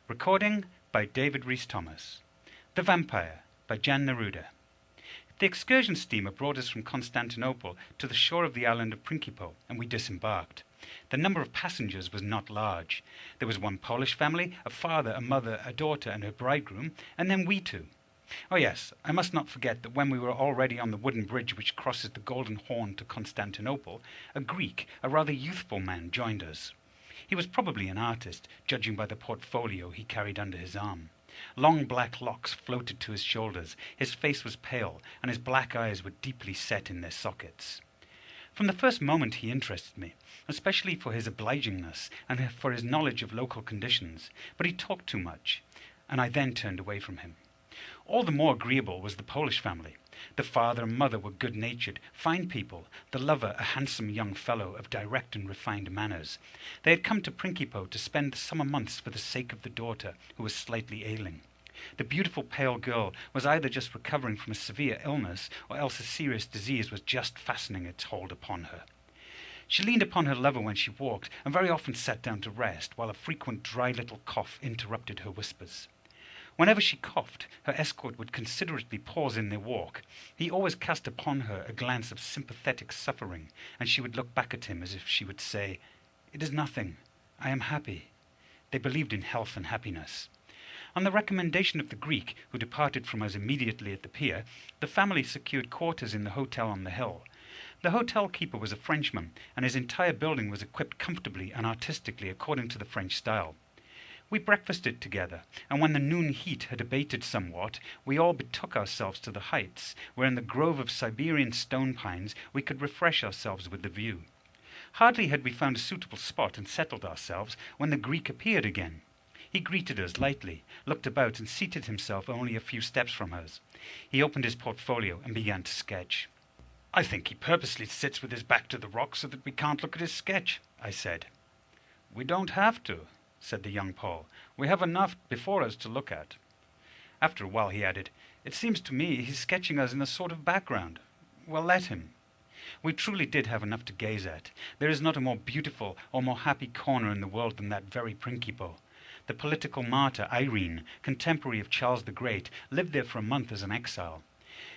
Recording by David Rhys Thomas. The Vampire by Jan Neruda. The excursion steamer brought us from Constantinople to the shore of the island of Principo, and we disembarked. The number of passengers was not large. There was one Polish family, a father, a mother, a daughter, and her bridegroom, and then we two. Oh yes, I must not forget that when we were already on the wooden bridge which crosses the Golden Horn to Constantinople, a Greek, a rather youthful man, joined us. He was probably an artist, judging by the portfolio he carried under his arm. Long black locks floated to his shoulders, his face was pale, and his black eyes were deeply set in their sockets. From the first moment he interested me, especially for his obligingness and for his knowledge of local conditions, but he talked too much, and I then turned away from him. All the more agreeable was the Polish family. The father and mother were good-natured, fine people, the lover a handsome young fellow of direct and refined manners. They had come to Principo to spend the summer months for the sake of the daughter, who was slightly ailing. The beautiful pale girl was either just recovering from a severe illness, or else a serious disease was just fastening its hold upon her. She leaned upon her lover when she walked, and very often sat down to rest, while a frequent dry little cough interrupted her whispers. Whenever she coughed, her escort would considerately pause in their walk. He always cast upon her a glance of sympathetic suffering, and she would look back at him as if she would say, "It is nothing. I am happy." They believed in health and happiness. On the recommendation of the Greek, who departed from us immediately at the pier, the family secured quarters in the hotel on the hill. The hotel keeper was a Frenchman, and his entire building was equipped comfortably and artistically according to the French style. We breakfasted together, and when the noon heat had abated somewhat, we all betook ourselves to the heights, where in the grove of Siberian stone pines we could refresh ourselves with the view. Hardly had we found a suitable spot and settled ourselves, when the Greek appeared again. He greeted us lightly, looked about, and seated himself only a few steps from us. He opened his portfolio and began to sketch. "I think he purposely sits with his back to the rock so that we can't look at his sketch," I said. "We don't have to," said the young Pole. "We have enough before us to look at." After a while he added, "It seems to me he's sketching us in a sort of background. Well, let him." We truly did have enough to gaze at. There is not a more beautiful or more happy corner in the world than that very Principo. The political martyr Irene, contemporary of Charles the Great, lived there for a month as an exile.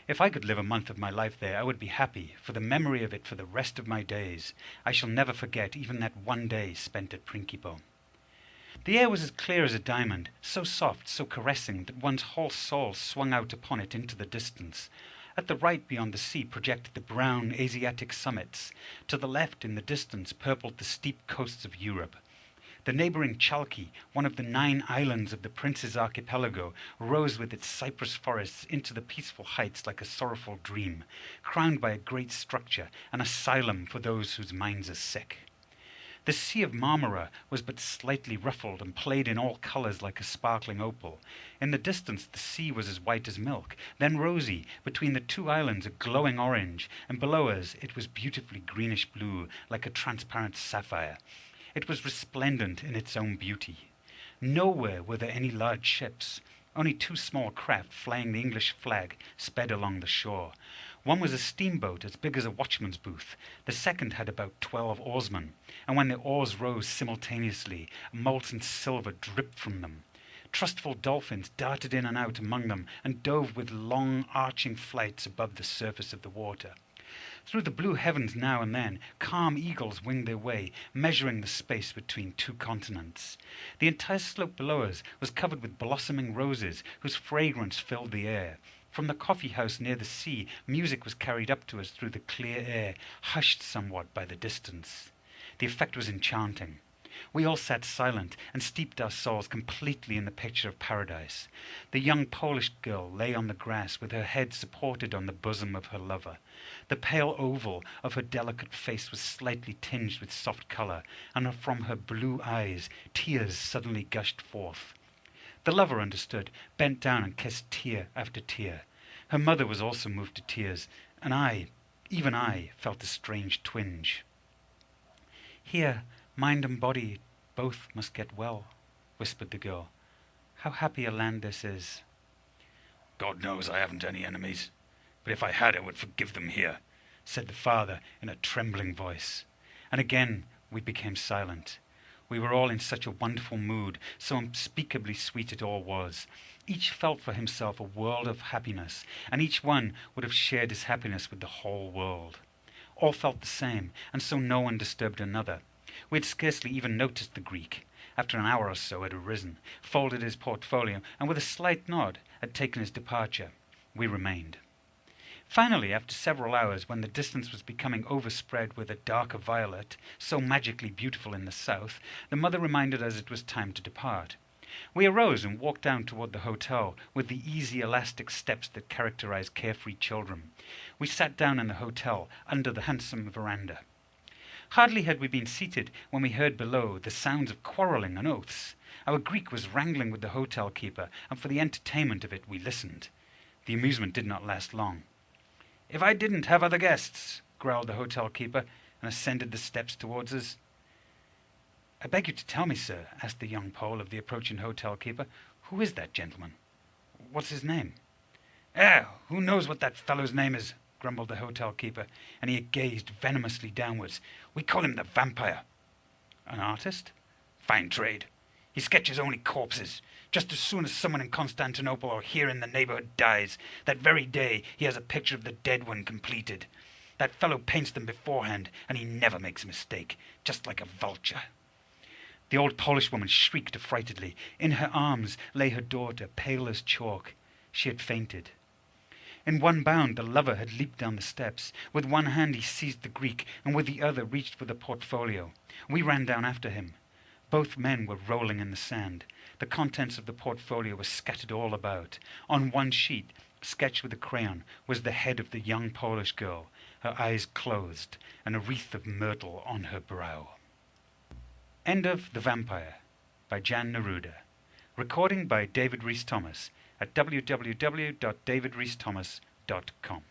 If I could live a month of my life there, I would be happy, for the memory of it for the rest of my days. I shall never forget even that one day spent at Principo. The air was as clear as a diamond, so soft, so caressing, that one's whole soul swung out upon it into the distance. At the right beyond the sea projected the brown Asiatic summits. To the left in the distance purpled the steep coasts of Europe. The neighbouring Chalky, one of the 9 islands of the Prince's archipelago, rose with its cypress forests into the peaceful heights like a sorrowful dream, crowned by a great structure, an asylum for those whose minds are sick. The Sea of Marmara was but slightly ruffled and played in all colours like a sparkling opal. In the distance the sea was as white as milk, then rosy, between the 2 islands a glowing orange, and below us it was beautifully greenish blue, like a transparent sapphire. It was resplendent in its own beauty. Nowhere were there any large ships. Only 2 small craft flying the English flag sped along the shore. One was a steamboat as big as a watchman's booth. The second had about 12 oarsmen, and when the oars rose simultaneously, molten silver dripped from them. Trustful dolphins darted in and out among them and dove with long arching flights above the surface of the water. Through the blue heavens now and then, calm eagles winged their way, measuring the space between 2 continents. The entire slope below us was covered with blossoming roses, whose fragrance filled the air. From the coffee house near the sea, music was carried up to us through the clear air, hushed somewhat by the distance. The effect was enchanting. We all sat silent and steeped our souls completely in the picture of paradise. The young Polish girl lay on the grass with her head supported on the bosom of her lover. The pale oval of her delicate face was slightly tinged with soft colour, and from her blue eyes tears suddenly gushed forth. The lover understood, bent down and kissed tear after tear. Her mother was also moved to tears, and I, even I, felt a strange twinge. "Here, mind and body both must get well," whispered the girl. "How happy a land this is." "God knows I haven't any enemies, but if I had I would forgive them here," said the father in a trembling voice. And again we became silent. We were all in such a wonderful mood, so unspeakably sweet it all was. Each felt for himself a world of happiness, and each one would have shared his happiness with the whole world. All felt the same, and so no one disturbed another. We had scarcely even noticed the Greek. After an hour or so had arisen, folded his portfolio, and with a slight nod had taken his departure. We remained. Finally, after several hours, when the distance was becoming overspread with a darker violet, so magically beautiful in the south, the mother reminded us it was time to depart. We arose and walked down toward the hotel with the easy, elastic steps that characterize carefree children. We sat down in the hotel under the handsome veranda. Hardly had we been seated when we heard below the sounds of quarrelling and oaths. Our Greek was wrangling with the hotel keeper, and for the entertainment of it we listened. The amusement did not last long. "If I didn't have other guests," growled the hotel keeper, and ascended the steps towards us. "I beg you to tell me, sir," asked the young Pole of the approaching hotel keeper, "who is that gentleman? What's his name?" Who knows what that fellow's name is?" grumbled the hotel keeper, and he gazed venomously downwards. "We call him the Vampire." "An artist?" "Fine trade. He sketches only corpses. Just as soon as someone in Constantinople or here in the neighborhood dies, that very day he has a picture of the dead one completed. That fellow paints them beforehand, and he never makes a mistake, just like a vulture." The old Polish woman shrieked affrightedly. In her arms lay her daughter, pale as chalk. She had fainted. In one bound the lover had leaped down the steps. With one hand he seized the Greek, and with the other reached for the portfolio. We ran down after him. Both men were rolling in the sand. The contents of the portfolio were scattered all about. On one sheet, sketched with a crayon, was the head of the young Polish girl, her eyes closed, and a wreath of myrtle on her brow. End of The Vampire by Jan Neruda. Recording by David Rees Thomas at www.davidreesthomas.com.